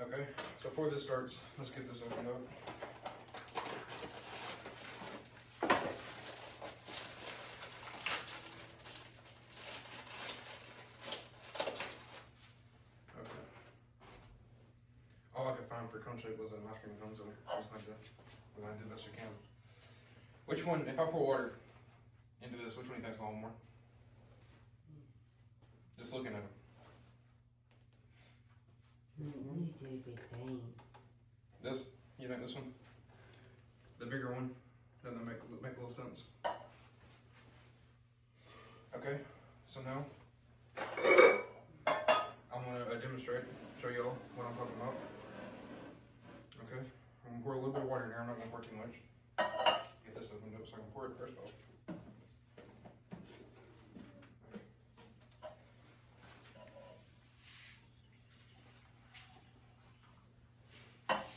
Okay, so before this starts, let's get this opened up. Okay. All I could find for cone shape was an ice cream cone, so we're gonna do the best we can. Which one, if I pour water into this, which one do you think's going more? Just looking at them. What do you do, big thing? This? You think this one? The bigger one? Doesn't that make a little sense? Okay, so now I'm gonna demonstrate, show y'all what I'm talking about. Okay, I'm gonna pour a little bit of water in here. I'm not gonna pour too much. Get this opened up so I can pour it first off.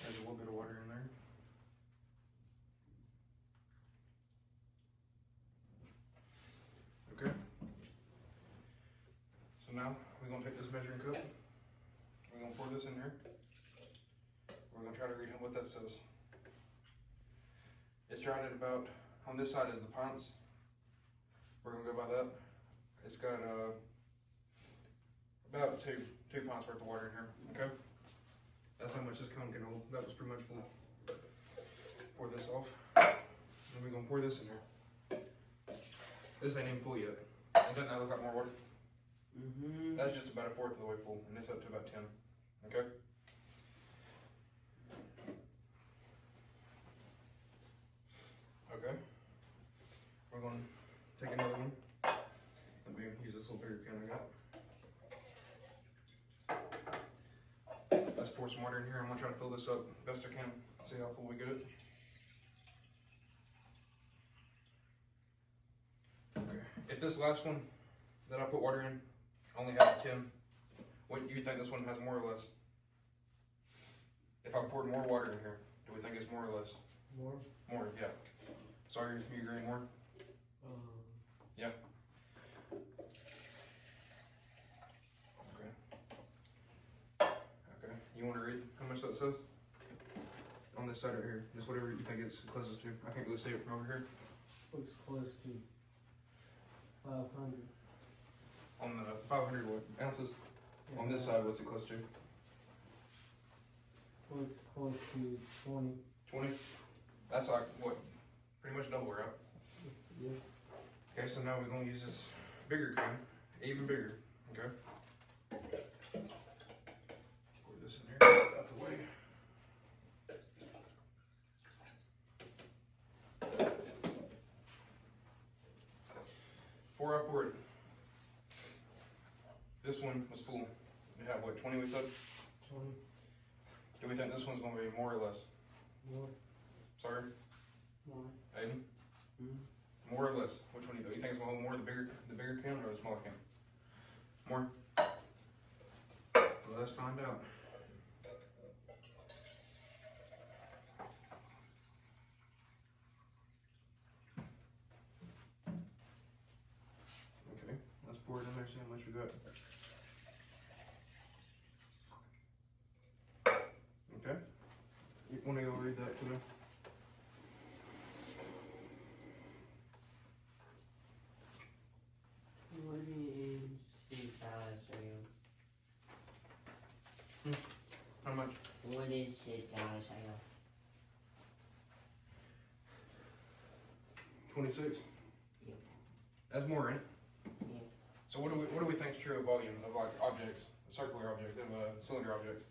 There's a little bit of water in there. Okay. So now we're gonna take this measuring cup. We're gonna pour this in here. We're gonna try to read what that says. It's right at about, on this side is the pints. We're gonna go by that. It's got about two pints worth of water in here, okay? That's how much this cone can hold. That was pretty much full. Pour this off. And we're gonna pour this in here. This ain't even full yet. And doesn't that look like more water? Mm-hmm. That's just about a fourth of the way full, and it's up to about 10. Okay? Okay. We're going to take another one. Let me use this little bigger can I got. Let's pour some water in here. I'm going to try to fill this up best I can. See how full we get it. Okay. If this last one that I put water in only had 10, what do you think this one has more or less? If I poured more water in here, do we think it's more or less? More? More, yeah. Sorry, you agree more? Yeah. Okay. Okay. You want to read how much that says? On this side right here. Just whatever you think it's closest to. I can't really see it from over here. Looks close to 500. On the 500 what, ounces? Yeah. On this side, what's it close to? Looks close to 20. 20? That's like, what, pretty much double, right? Yeah. Okay, so now we're going to use this bigger can, even bigger, okay? Pour this in here, out the way. Before I pour it, this one was full. You have what, 20 we said? 20. Do we think this one's going to be more or less? More. Sorry? More. Aiden? Mm-hmm. More or less? Which one do you think? You think it's going to hold more, the bigger can or the smaller can? More? Well, let's find out. Okay, let's pour it in there, see how much we got. Okay. You want to go read that to me? What do you see cereal? How much? What is it cereal? 26? Yeah. That's more, ain't it? Yeah. So what do we think is true of volume of like objects, circular objects, of cylinder objects?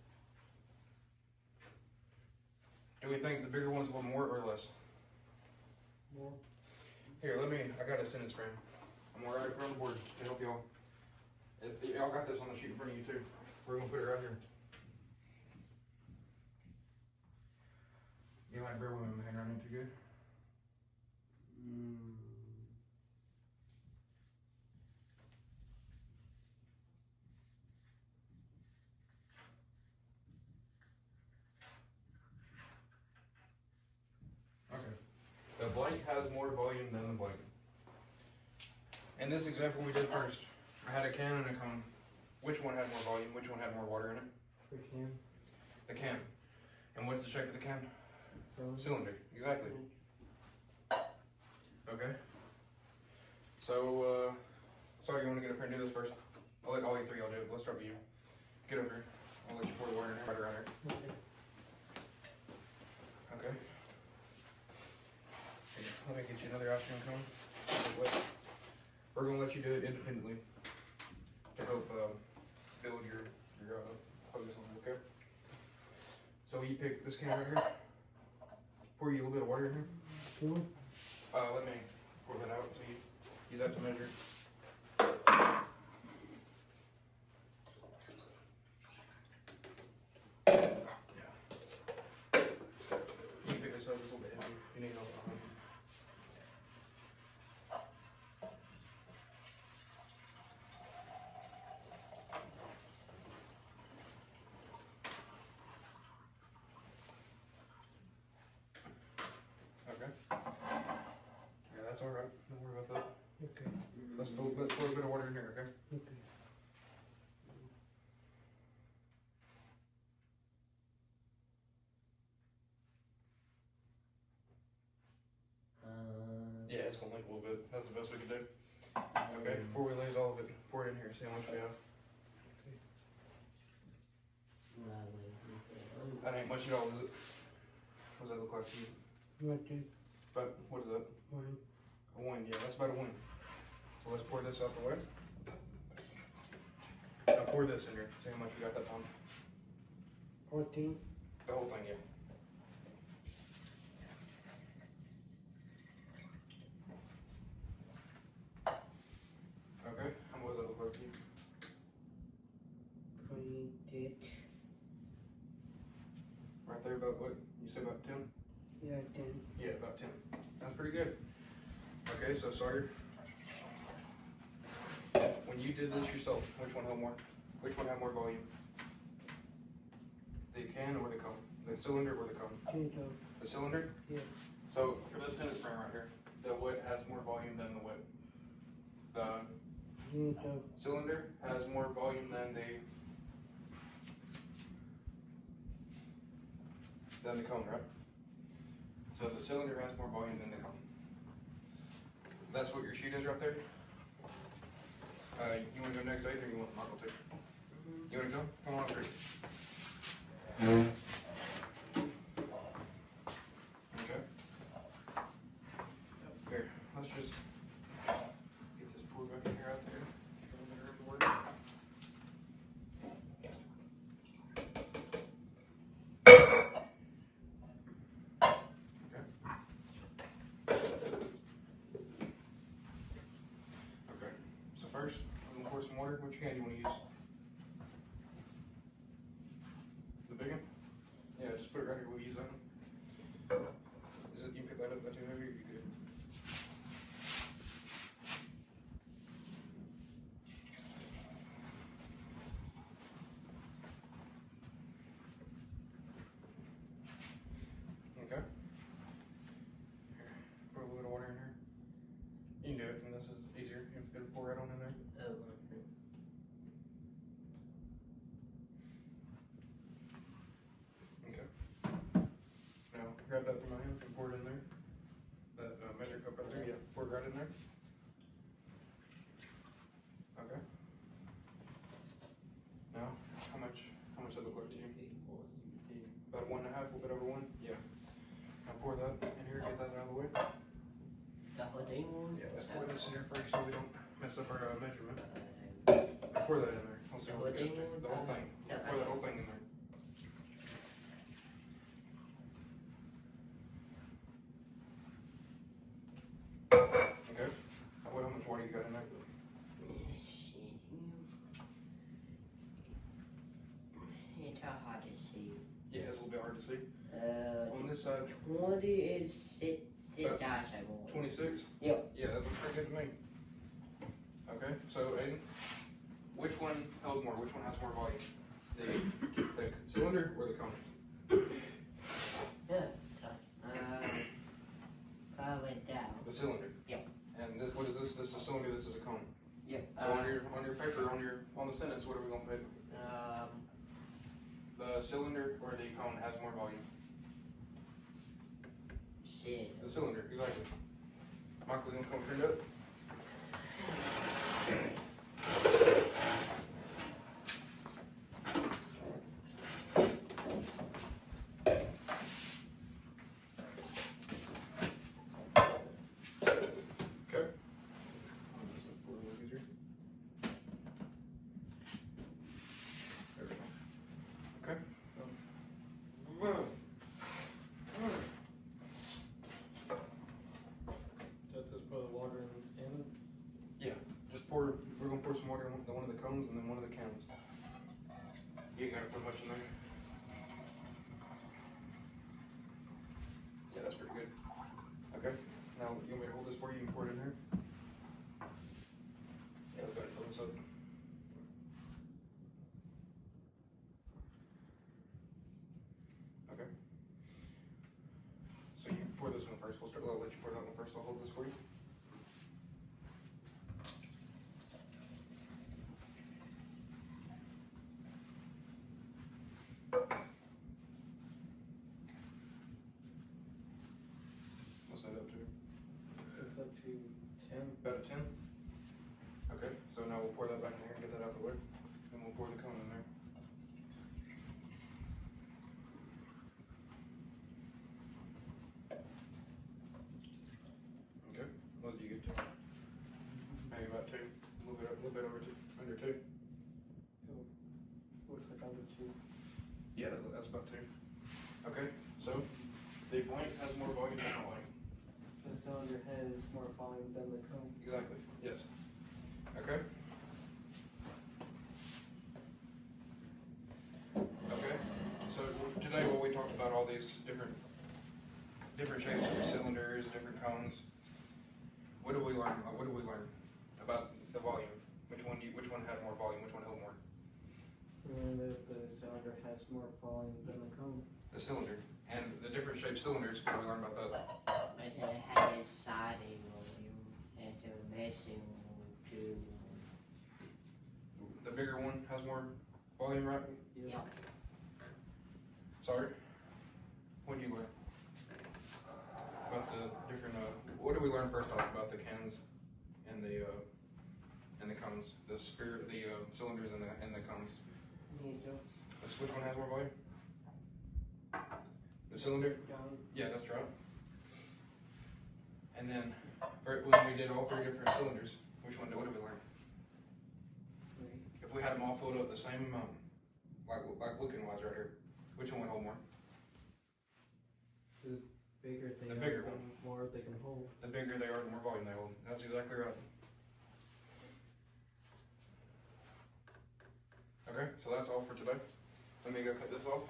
Do we think the bigger one's a little more or less? More. Here, I got a sentence frame. I'm gonna write it around the board to help y'all. Y'all got this on the sheet in front of you too. We're gonna put it right here. You might bear with me, my handwriting too good. Okay. The blank has more volume than the blank. In this example we did first, I had a can and a cone. Which one had more volume? Which one had more water in it? The can. The can. And what's the shape of the can? So, Cylinder. Exactly. Okay. So, sorry, you want to get up here and do this first? I'll let all you three all do it. Let's start with you. Get over here. I'll let you pour the water in here. Right around here. okay. Okay. Here, let me get you another ice cream cone. We're gonna let you do it independently to help build your focus on it. Okay. So you pick this can right here. Pour you a little bit of water in here. Two. Let me pour that out so you use that to measure. Yeah. You can pick this up, it's a little bit heavy. You need help. Okay. Yeah, that's all right. Don't worry about that. Okay. Let's pour a bit of water in here, okay? Okay. Yeah, it's gonna leak a little bit. That's the best we can do. Okay, before we lose all of it, pour it in here. See how much we have. That ain't much at all, is it? What does that look like to you? What do? About, what is that? One. A 1, yeah, that's about a 1. So let's pour this out the way. Now pour this in here. See how much we got that time. 14. The whole thing, yeah. Okay, and what does that look like to you? 26. Right there, about what? You said about 10? Yeah, 10. Yeah, about 10. That's pretty good. Okay, so Sawyer, when you did this yourself, which one had more? Which one had more volume? The can or the cone? The cylinder or the cone? Two. The cylinder? Yeah. So for this sentence frame right here, the wood has more volume than the wood. The Two. cylinder has more volume than the cone, right? So the cylinder has more volume than the cone. That's what your sheet is right there. You want to go next, Aiden, or you want Michael to? You want to go? Come on up here. Okay. Here, let's just get this poured back in here out there. Get a little bit of water. Okay, so first, I'm gonna pour some water. Which can do you want to use? The big one? Yeah, just put it right here. We'll use that one. Is it, you pick that up, that too heavy, or you good? Okay. Here, put a little bit of water in here. You can do it from this, is easier. It'll pour right on in there. Oh, Okay. Now, grab that from my hand and pour it in there. That measure cup right there, yeah, pour it right in there. Okay. Now, how much does that look like to you? About 1.5, a little bit over 1? Yeah. Now pour that in here, get that out of the way. the whole thing one? Yeah, let's pour this in here first so we don't mess up our measurement. Now pour that in there. Let's see what we got there. The whole thing. Pour that whole thing in there. Okay. How much water you got in there? It's hard to see. Yeah, it's a little bit hard to see. On this side, 20 is sit down, I will. 26? Yep. Yeah, that looks pretty good to me. Okay, so Aiden, which one held more? Which one has more volume? The cylinder or the cone? Yeah. Probably down. The cylinder. Yep. And this, what is this? This is a cylinder. This is a cone. Yep. So on your paper, on the sentence, what are we gonna put? The cylinder or the cone has more volume? Shit. The cylinder, exactly. Michael, you want to come turn it up? Okay. This is a little easier. There we go. Okay. That's just put the water in. Just pour, we're gonna pour some water in one of the cones and then one of the cans. You ain't gotta put much in there. Yeah, that's pretty good. Okay, now you want me to hold this for you and pour it in here? Yeah, let's go ahead and fill this up. Okay. So you pour this one first. I'll let you pour that one first. I'll hold this for you. What's that up to? It's up to 10. About a 10? Okay, so now we'll pour that back in here and get that out of the way. And we'll pour the cone in there. Okay, what did you get to? Maybe about 2. A little bit over 2. Under 2. Looks like under 2. Yeah, that's about 2. Okay, so the blank has more volume than the blank. The cylinder head is more volume than the cone. Exactly, yes. Okay. Okay, so today while we talked about all these different shapes of cylinders, different cones, what do we learn? About the volume? Which one had more volume? Which one held more? And the cylinder has more volume than the cone. The cylinder. And the different shaped cylinders, what do we learn about that? But it has siding volume and the meshing too. The bigger one has more volume, right? Yeah. Sorry? What did you learn? About the different, what did we learn first off about the cans and the cones? The cylinders and the cones. Which one has more volume? The cylinder? Yeah, that's right. And then, when we did all 3 different cylinders, what did we learn? If we had them all filled up the same amount, like looking wise right here, which one would hold more? The bigger they The are, bigger the one. more they can hold. The bigger they are, the more volume they hold. That's exactly right. Okay, so that's all for today. Let me go cut this off.